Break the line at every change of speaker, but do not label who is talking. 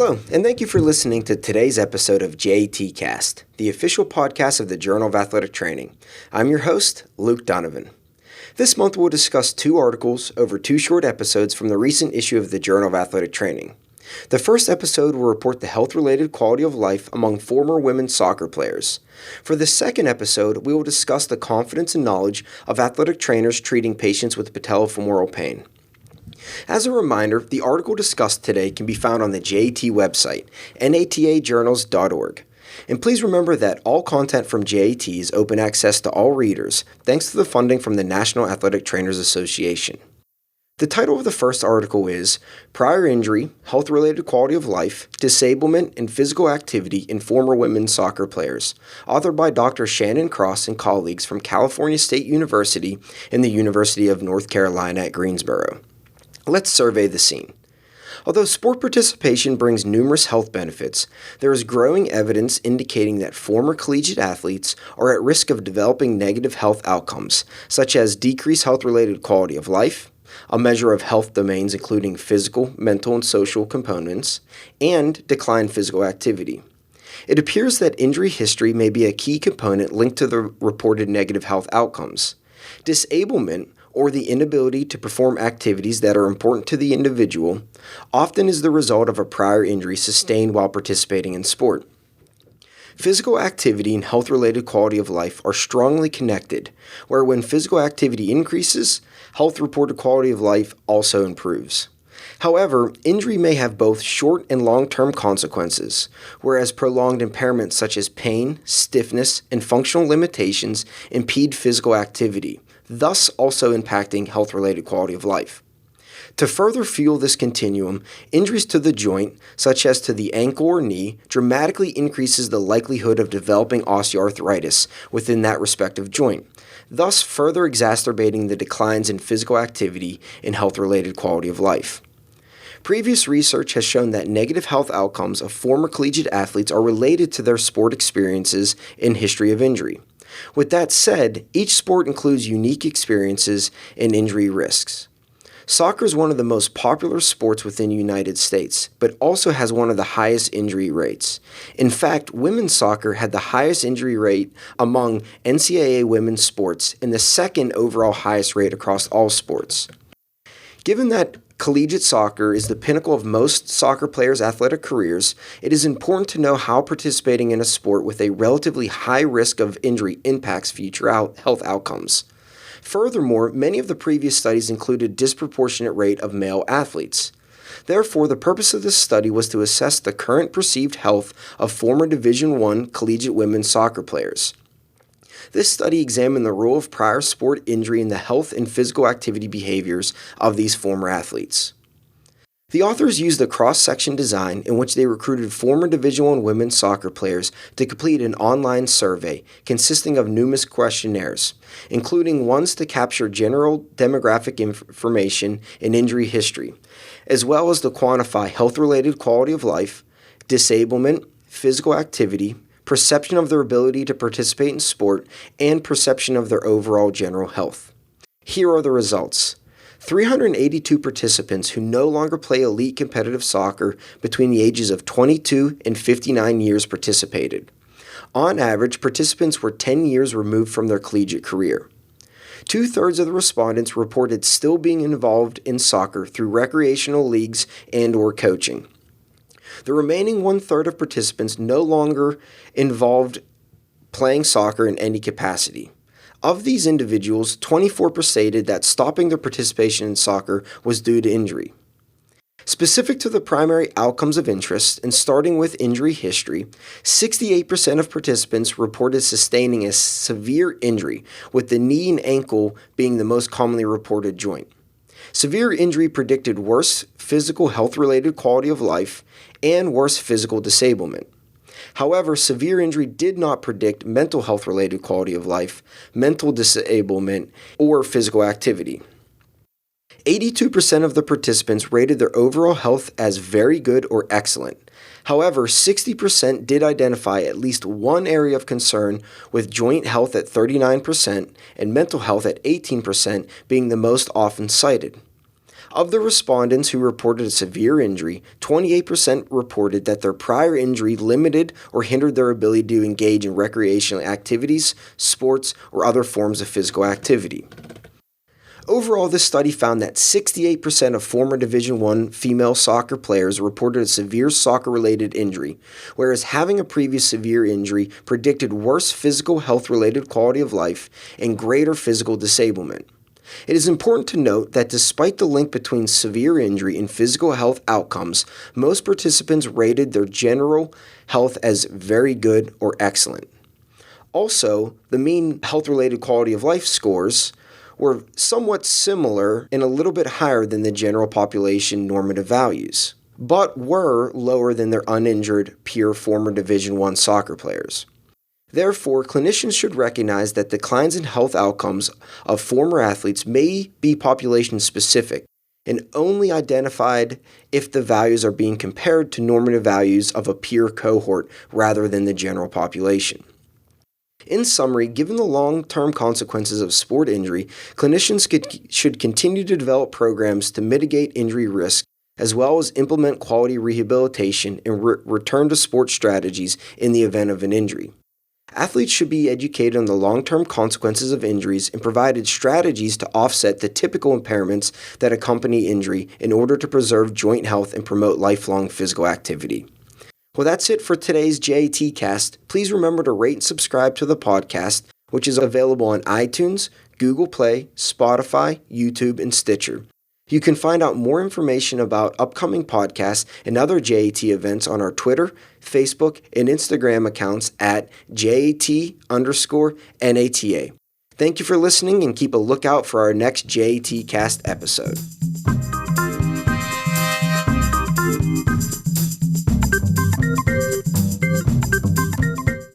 Hello, and thank you for listening to today's episode of JATCast, the official podcast of the Journal of Athletic Training. I'm your host, Luke Donovan. This month we'll discuss 2 articles over 2 short episodes from the recent issue of the Journal of Athletic Training. The first episode will report the health-related quality of life among former women's soccer players. For the second episode, we will discuss the confidence and knowledge of athletic trainers treating patients with patellofemoral pain. As a reminder, the article discussed today can be found on the JAT website, natajournals.org. And please remember that all content from JAT is open access to all readers, thanks to the funding from the National Athletic Trainers Association. The title of the first article is Prior Injury, Health-Related Quality of Life, Disablement, and Physical Activity in Former Women's Soccer Players, authored by Dr. Shannon Cross and colleagues from California State University and the University of North Carolina at Greensboro. Let's survey the scene. Although sport participation brings numerous health benefits, there is growing evidence indicating that former collegiate athletes are at risk of developing negative health outcomes, such as decreased health-related quality of life, a measure of health domains including physical, mental, and social components, and declined physical activity. It appears that injury history may be a key component linked to the reported negative health outcomes. Disablement, or the inability to perform activities that are important to the individual, often is the result of a prior injury sustained while participating in sport. Physical activity and health-related quality of life are strongly connected, where when physical activity increases, health-reported quality of life also improves. However, injury may have both short and long-term consequences, whereas prolonged impairments such as pain, stiffness, and functional limitations impede physical activity, thus also impacting health-related quality of life. To further fuel this continuum, injuries to the joint, such as to the ankle or knee, dramatically increases the likelihood of developing osteoarthritis within that respective joint, thus further exacerbating the declines in physical activity and health-related quality of life. Previous research has shown that negative health outcomes of former collegiate athletes are related to their sport experiences and history of injury. With that said, each sport includes unique experiences and injury risks. Soccer is one of the most popular sports within the United States, but also has one of the highest injury rates. In fact, women's soccer had the highest injury rate among NCAA women's sports and the second overall highest rate across all sports. Given that collegiate soccer is the pinnacle of most soccer players' athletic careers, it is important to know how participating in a sport with a relatively high risk of injury impacts future health outcomes. Furthermore, many of the previous studies included disproportionate rate of male athletes. Therefore, the purpose of this study was to assess the current perceived health of former Division I collegiate women's soccer players. This study examined the role of prior sport injury in the health and physical activity behaviors of these former athletes. The authors used a cross-section design in which they recruited former Division I women's soccer players to complete an online survey consisting of numerous questionnaires, including ones to capture general demographic information and injury history, as well as to quantify health-related quality of life, disablement, physical activity, perception of their ability to participate in sport, and perception of their overall general health. Here are the results. 382 participants who no longer play elite competitive soccer between the ages of 22 and 59 years participated. On average, participants were 10 years removed from their collegiate career. 2/3 of the respondents reported still being involved in soccer through recreational leagues and/or coaching. The remaining 1/3 of participants no longer involved playing soccer in any capacity. Of these individuals, 24% stated that stopping their participation in soccer was due to injury. Specific to the primary outcomes of interest, and starting with injury history, 68% of participants reported sustaining a severe injury, with the knee and ankle being the most commonly reported joint. Severe injury predicted worse physical health-related quality of life and worse physical disablement. However, severe injury did not predict mental health-related quality of life, mental disablement, or physical activity. 82% of the participants rated their overall health as very good or excellent. However, 60% did identify at least one area of concern, with joint health at 39% and mental health at 18% being the most often cited. Of the respondents who reported a severe injury, 28% reported that their prior injury limited or hindered their ability to engage in recreational activities, sports, or other forms of physical activity. Overall, this study found that 68% of former Division I female soccer players reported a severe soccer-related injury, whereas having a previous severe injury predicted worse physical health-related quality of life and greater physical disablement. It is important to note that despite the link between severe injury and physical health outcomes, most participants rated their general health as very good or excellent. Also, the mean health-related quality of life scores were somewhat similar and a little bit higher than the general population normative values, but were lower than their uninjured peer former Division I soccer players. Therefore, clinicians should recognize that declines in health outcomes of former athletes may be population-specific and only identified if the values are being compared to normative values of a peer cohort rather than the general population. In summary, given the long-term consequences of sport injury, clinicians should continue to develop programs to mitigate injury risk, as well as implement quality rehabilitation and return to sport strategies in the event of an injury. Athletes should be educated on the long-term consequences of injuries and provided strategies to offset the typical impairments that accompany injury in order to preserve joint health and promote lifelong physical activity. Well, that's it for today's JATCast. Please remember to rate and subscribe to the podcast, which is available on iTunes, Google Play, Spotify, YouTube, and Stitcher. You can find out more information about upcoming podcasts and other JAT events on our Twitter, Facebook, and Instagram accounts at JAT_NATA. Thank you for listening and keep a lookout for our next JATcast episode.